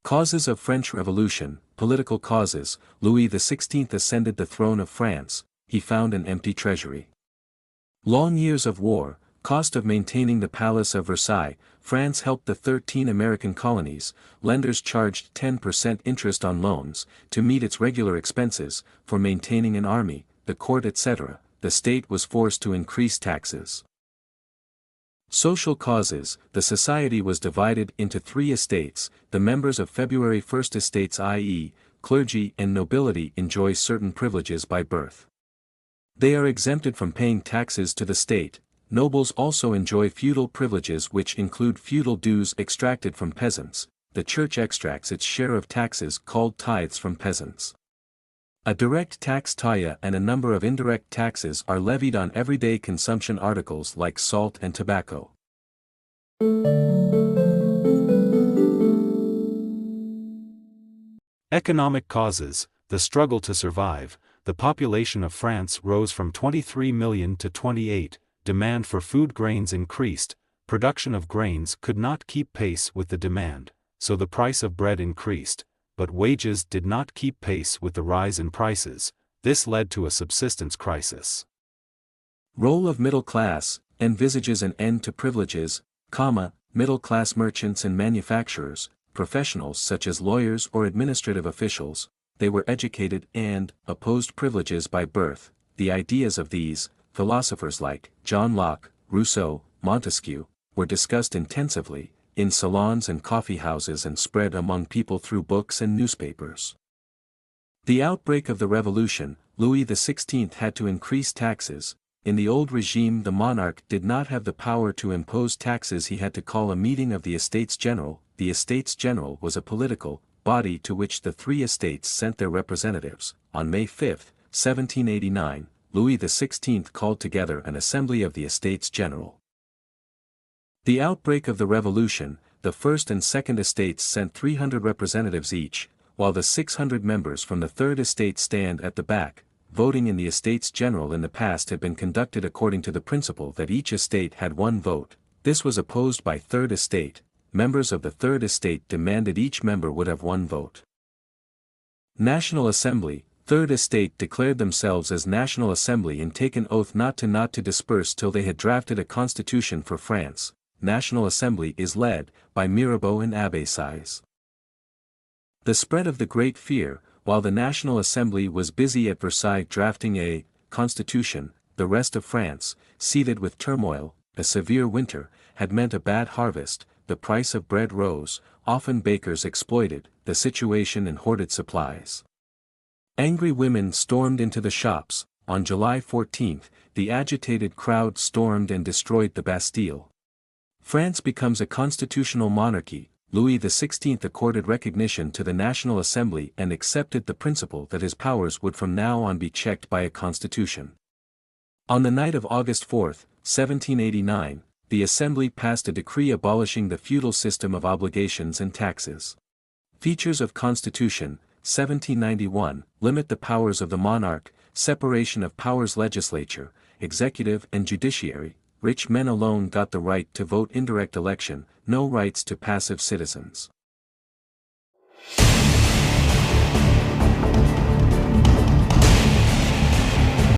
Causes of French Revolution. Political causes. Louis XVI ascended the throne of France. He found an empty treasury. Long years of war. Cost of maintaining the Palace of Versailles. France helped the 13 American colonies. Lenders charged 10% interest on loans, to meet its regular expenses, for maintaining an army, the court etc. The state was forced to increase taxes. Social causes. The society was divided into 3 estates. The members of February 1st estates, i.e., clergy and nobility, enjoy certain privileges by birth. They are exempted from paying taxes to the state. Nobles also enjoy feudal privileges, which include feudal dues extracted from peasants. The church extracts its share of taxes called tithes from peasants. A direct tax taille and a number of indirect taxes are levied on everyday consumption articles like salt and tobacco. Economic causes. The struggle to survive. The population of France rose from 23 million to 28. Demand for food grains increased. Production of grains could not keep pace with the demand, so the price of bread increased, but wages did not keep pace with the rise in prices. This led to a subsistence crisis. Role of middle class. Envisages an end to privileges, middle-class merchants and manufacturers, professionals such as lawyers or administrative officials. They were educated and opposed privileges by birth. The ideas of these philosophers like John Locke, Rousseau, Montesquieu, were discussed intensively, in salons and coffee houses, and spread among people through books and newspapers. The outbreak of the Revolution. Louis XVI had to increase taxes. In the old regime, the monarch did not have the power to impose taxes. He had to call a meeting of the Estates General. The Estates General was a political body to which the 3 estates sent their representatives. On May 5, 1789, Louis XVI called together an assembly of the Estates General. The outbreak of the Revolution. The first and second estates sent 300 representatives each, while the 600 members from the third estate stand at the back. Voting in the Estates General in the past had been conducted according to the principle that each estate had 1 vote. This was opposed by Third Estate. Members of the Third Estate demanded each member would have 1 vote. National Assembly. Third Estate declared themselves as National Assembly and taken oath not to disperse till they had drafted a constitution for France. National Assembly is led by Mirabeau and Abbé Sieyès. The spread of the Great Fear. While the National Assembly was busy at Versailles drafting a constitution, the rest of France, seething with turmoil. A severe winter had meant a bad harvest. The price of bread rose, often bakers exploited the situation and hoarded supplies. Angry women stormed into the shops. On July 14, the agitated crowd stormed and destroyed the Bastille. France becomes a constitutional monarchy. Louis XVI accorded recognition to the National Assembly and accepted the principle that his powers would from now on be checked by a constitution. On the night of August 4, 1789, the Assembly passed a decree abolishing the feudal system of obligations and taxes. Features of Constitution. 1791, limit the powers of the monarch, separation of powers, legislature, executive and judiciary. Rich men alone got the right to vote, indirect election, no rights to passive citizens.